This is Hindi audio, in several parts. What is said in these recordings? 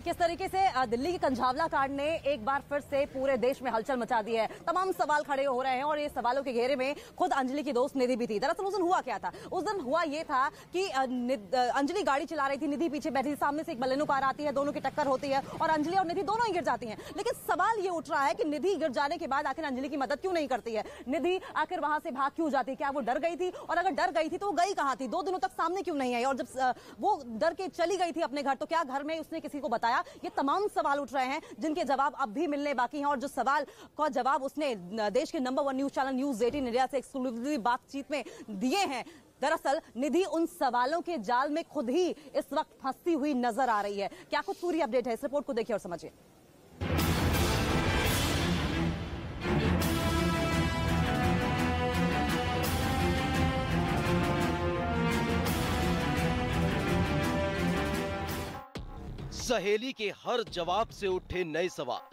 किस तरीके से दिल्ली की कंझावला कांड ने एक बार फिर से पूरे देश में हलचल मचा दी है। तमाम सवाल खड़े हो रहे हैं और ये सवालों के घेरे में खुद अंजलि की दोस्त निधि भी थी। दरअसल उस दिन हुआ क्या था? उस दिन हुआ ये था कि अंजलि गाड़ी चला रही थी, निधि पीछे बैठी थी, सामने से एक बलेनो कार आती है, दोनों की टक्कर होती है और अंजलि और निधि दोनों ही गिर जाती हैं। लेकिन सवाल ये उठ रहा है कि निधि गिर जाने के बाद आखिर अंजलि की मदद क्यों नहीं करती है? निधि आखिर वहां से भाग क्यों जाती? क्या वो डर गई थी? और अगर डर गई थी तो वो गई कहां थी? 2 दिनों तक सामने क्यों नहीं आई? और जब वो डर के चली गई थी अपने घर तो क्या घर में उसने किसी को बताया? ये तमाम सवाल उठ रहे हैं जिनके जवाब अब भी मिलने बाकी हैं। और जो सवाल का जवाब उसने देश के number 1 news channel news 18 India से एक्सक्लूसिव बातचीत में दिए हैं। दरअसल निधि उन सवालों के जाल में खुद ही इस वक्त फंसती हुई नजर आ रही है। क्या कुछ पूरी अपडेट है? इस रिपोर्ट को देखिए और समझिए। सहेली के हर जवाब से उठे नए सवाल।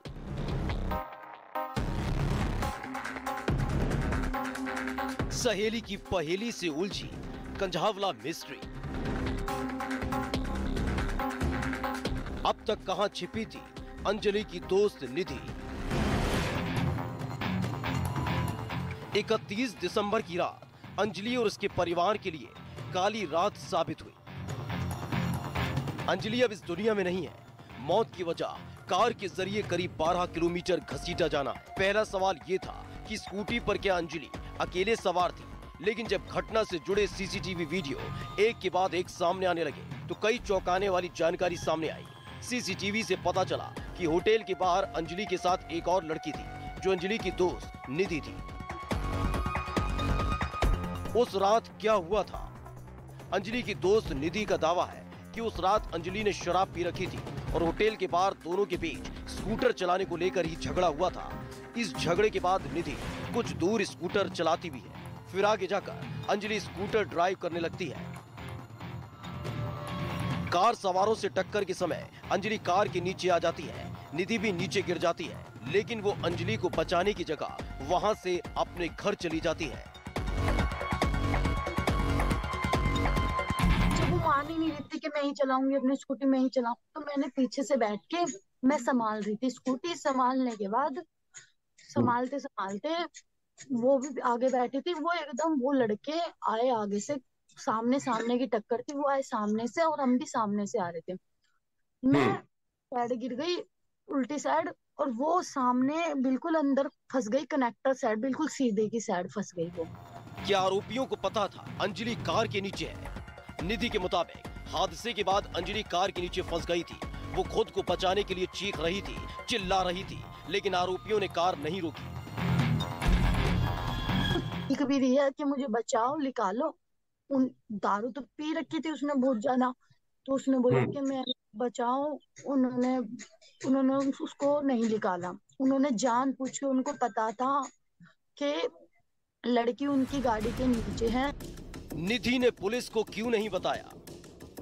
सहेली की पहेली से उलझी कंझावला मिस्ट्री। अब तक कहां छिपी थी अंजलि की दोस्त निधि? 31 दिसंबर की रात अंजलि और उसके परिवार के लिए काली रात साबित हुई। अंजलि अब इस दुनिया में नहीं है। मौत की वजह कार के जरिए करीब 12 किलोमीटर घसीटा जाना है। पहला सवाल ये था कि स्कूटी पर क्या अंजलि अकेले सवार थी? लेकिन जब घटना से जुड़े सीसीटीवी वीडियो एक के बाद एक सामने आने लगे तो कई चौंकाने वाली जानकारी सामने आई। सीसीटीवी से पता चला कि होटल के बाहर अंजलि के साथ एक और लड़की थी जो अंजलि की दोस्त निधि थी। उस रात क्या हुआ था? अंजलि की दोस्त निधि का दावा है कि उस रात अंजलि ने शराब पी रखी थी और होटल के बाहर दोनों के बीच स्कूटर चलाने को लेकर ही झगड़ा हुआ था। इस झगड़े के बाद निधि कुछ दूर स्कूटर चलाती भी है, फिर आगे जाकर अंजलि स्कूटर ड्राइव करने लगती है। कार सवारों से टक्कर के समय अंजलि कार के नीचे आ जाती है, निधि भी नीचे गिर जाती है, लेकिन वो अंजलि को बचाने की जगह वहां से अपने घर चली जाती है। मान ही नहीं रही थी कि मैं ही चलाऊंगी, अपनी स्कूटी में ही चलाऊं, तो मैंने पीछे से बैठ के मैं संभाल रही थी स्कूटी। संभालने के बाद संभालते संभालते वो भी आगे बैठी थी, वो एकदम वो लड़के आए आगे से, सामने सामने की टक्कर थी, वो आए सामने से और हम भी सामने से आ रहे थे। मैं साइड गिर गई उल्टी साइड और वो सामने बिल्कुल अंदर फंस गई, कनेक्टर साइड बिल्कुल सीधे की साइड फंस गई वो। क्या आरोपियों को पता था अंजलि कार के नीचे है? निधि के मुताबिक हादसे के बाद अंजलि कार के नीचे फंस गई थी। वो खुद को बचाने के लिए चीख रही थी, चिल्ला रही थी, लेकिन आरोपियों ने कार नहीं रोकी। कभी रिया कि मुझे बचाओ, निकालो। उन दारू तो पी रखी थी उसने बहुत ज्यादा, तो उसने बोला कि मैं बचाओ। उन्होंने उसको नहीं निकाला। उन्होंने जानबूझ के, उनको पता था कि लड़की उनकी गाड़ी के नीचे है। निधि ने पुलिस को क्यों नहीं बताया?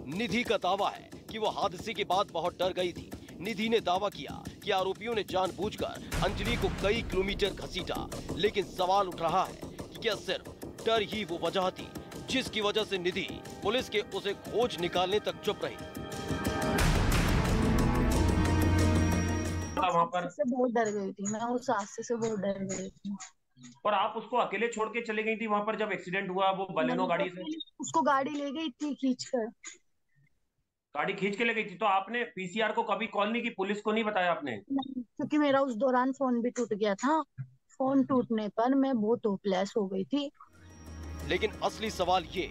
निधि का दावा है कि वो हादसे के बाद बहुत डर गई थी। निधि ने दावा किया कि आरोपियों ने जानबूझकर अंजलि को कई किलोमीटर घसीटा, लेकिन सवाल उठ रहा है कि क्या सिर्फ डर ही वो वजह थी जिसकी वजह से निधि पुलिस के उसे खोज निकालने तक चुप रही? वहाँ पर से बहुत डर गई थी मैं, उस हादसे से बहुत डर गई थी। और आप उसको अकेले छोड़ के चले गई थी वहां पर जब एक्सीडेंट हुआ? वो बलेनो गाड़ी से उसको गाड़ी ले गई थी खींचकर, गाड़ी खींच के ले गई थी। तो आपने पीसीआर को कभी कॉल नहीं की? पुलिस को नहीं बताया आपने? नहीं, क्योंकि मेरा उस दौरान फोन भी टूट गया था। फोन टूटने पर मैं बहुत होपलेस हो गई थी। लेकिन असली सवाल ये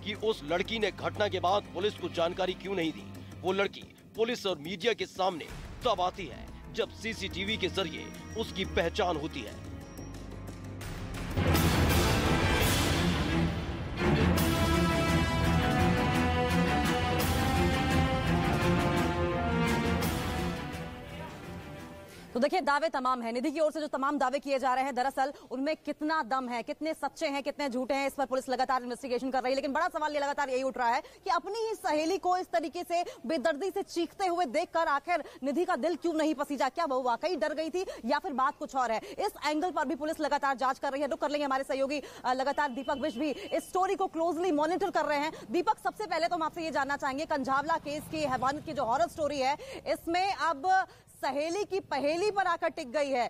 कि उस लड़की ने घटना के बाद पुलिस को जानकारी क्यों नहीं दी? वो लड़की पुलिस और मीडिया के सामने तब आती है जब सीसीटीवी के जरिए उसकी पहचान होती है। तो देखिए दावे तमाम है, निधि की ओर से जो तमाम दावे किए जा रहे हैं दरअसल उनमें कितना दम है, कितने सच्चे हैं, कितने झूठे हैं, इस पर पुलिस लगातार इन्वेस्टिगेशन कर रही है। लेकिन बड़ा सवाल ये लगातार यही उठ रहा है कि अपनी ही सहेली को इस तरीके से बेदर्दी से चीखते हुए देखकर आखिर निधि का दिल क्यों नहीं पसीजा? क्या वो वाकई डर गई थी या फिर बात कुछ और है? इस एंगल पर भी पुलिस लगातार जांच कर रही है। रुक कर लेंगे, हमारे सहयोगी लगातार दीपक बिष्ट भी इस स्टोरी को क्लोजली मॉनिटर कर रहे हैं। दीपक, सबसे पहले तो हम आपसे ये जानना चाहेंगे, कंझावला केस की हैवानियत की जो हॉरर स्टोरी है, इसमें अब सहेली की पहेली पर आकर टिक गई है।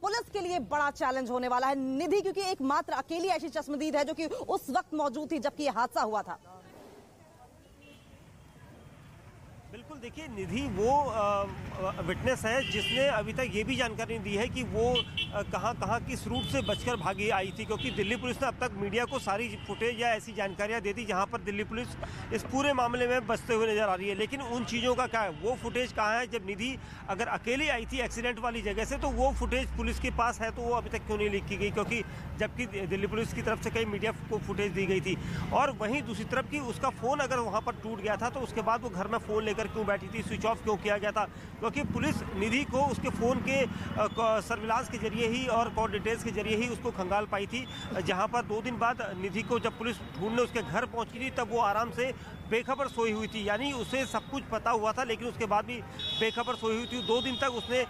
पुलिस के लिए बड़ा चैलेंज होने वाला है निधि, क्योंकि एकमात्र अकेली ऐसी चश्मदीद है जो कि उस वक्त मौजूद थी जबकि यह हादसा हुआ था। बिल्कुल, देखिए निधि वो विटनेस है जिसने अभी तक ये भी जानकारी दी है कि वो कहां किस रूट से बचकर भागी आई थी, क्योंकि दिल्ली पुलिस ने अब तक मीडिया को सारी फुटेज या ऐसी जानकारियां दे दी जहां पर दिल्ली पुलिस इस पूरे मामले में बचते हुए नजर आ रही है। लेकिन उन चीज़ों का क्या है, वो फुटेज कहाँ है? जब निधि अगर अकेली आई थी एक्सीडेंट वाली जगह से, तो वो फुटेज पुलिस के पास है, तो वो अभी तक क्यों नहीं लीक की गई? क्योंकि जबकि दिल्ली पुलिस की तरफ से कई मीडिया को फुटेज दी गई थी। और वहीं दूसरी तरफ की उसका फ़ोन अगर वहाँ पर टूट गया था, तो उसके बाद वो घर में फ़ोन लेकर क्यों बैठी थी, स्विच ऑफ क्यों किया गया था? क्योंकि पुलिस निधि को उसके फ़ोन के सर्विलांस के जरिए ही और कॉल डिटेल्स के जरिए ही उसको खंगाल पाई थी। जहां पर 2 दिन बाद निधि को जब पुलिस ढूंढने उसके घर पहुंची थी, तब वो आराम से बेखबर सोई हुई थी। यानी उसे सब कुछ पता हुआ था, लेकिन उसके बाद भी बेखबर सोई हुई थी। 2 दिन तक उसने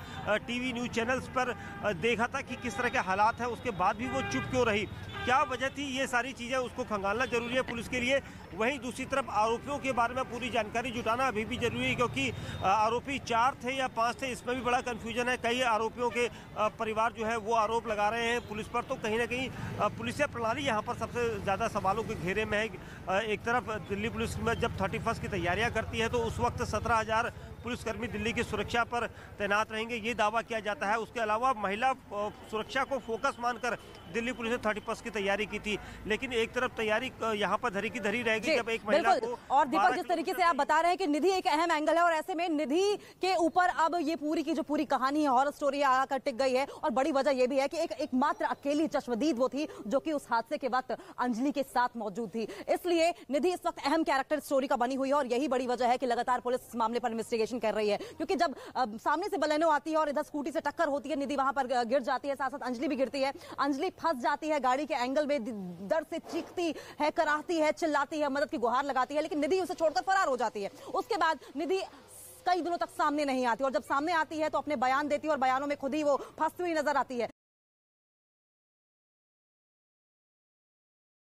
टीवी न्यूज़ चैनल्स पर देखा था कि किस तरह के हालात हैं, उसके बाद भी वो चुप क्यों रही, क्या वजह थी? ये सारी चीज़ें उसको खंगालना जरूरी है पुलिस के लिए। वहीं दूसरी तरफ आरोपियों के बारे में पूरी जानकारी जुटाना अभी भी जरूरी है, क्योंकि आरोपी 4 थे या 5 थे, इसमें भी बड़ा कन्फ्यूजन है। कई आरोपियों के परिवार जो है वो आरोप लगा रहे हैं पुलिस पर, तो कहीं ना कहीं पुलिस प्रणाली यहाँ पर सबसे ज़्यादा सवालों के घेरे में है। एक तरफ दिल्ली पुलिस में जब 31 की तैयारियाँ करती है, तो उस वक्त 17,000 पुलिसकर्मी दिल्ली की सुरक्षा पर तैनात रहेंगे, ये दावा किया जाता है। उसके अलावा महिला सुरक्षा को फोकस मानकर दिल्ली पुलिस ने 31 की तैयारी की थी, लेकिन एक तरफ तैयारी यहाँ पर धरी की धरी रहेगी जब एक महिला को। और दीपक, जिस तरीके से आप बता रहे हैं कि निधि एक अहम एंगल है, और ऐसे में निधि के ऊपर अब ये पूरी की जो पूरी कहानी है, हॉरर स्टोरी आकर टिक गई है। और बड़ी वजह यह भी है कि एकमात्र अकेली चश्मदीद वो थी जो कि उस हादसे के वक्त अंजलि के साथ मौजूद थी। इसलिए निधि इस वक्त अहम कैरेक्टर स्टोरी का बनी हुई है, और यही बड़ी वजह है कि लगातार पुलिस इस मामले पर इन्वेस्टिगेशन कर रही है। क्योंकि जब सामने से बलेनो आती है और इधर स्कूटी से टक्कर होती है, निधि वहां पर गिर जाती है, साथ साथ अंजलि भी गिरती है। अंजलि फंस जाती है गाड़ी के एंगल में, दर्द से चीखती है, कराहती है, चिल्लाती है, मदद की गुहार लगाती है, लेकिन निधि उसे छोड़कर फरार हो जाती है। उसके बाद निधि कई दिनों तक सामने नहीं आती, और जब सामने आती है तो अपने बयान देती है, और बयानों में खुद ही वो फंसती हुई नजर आती है।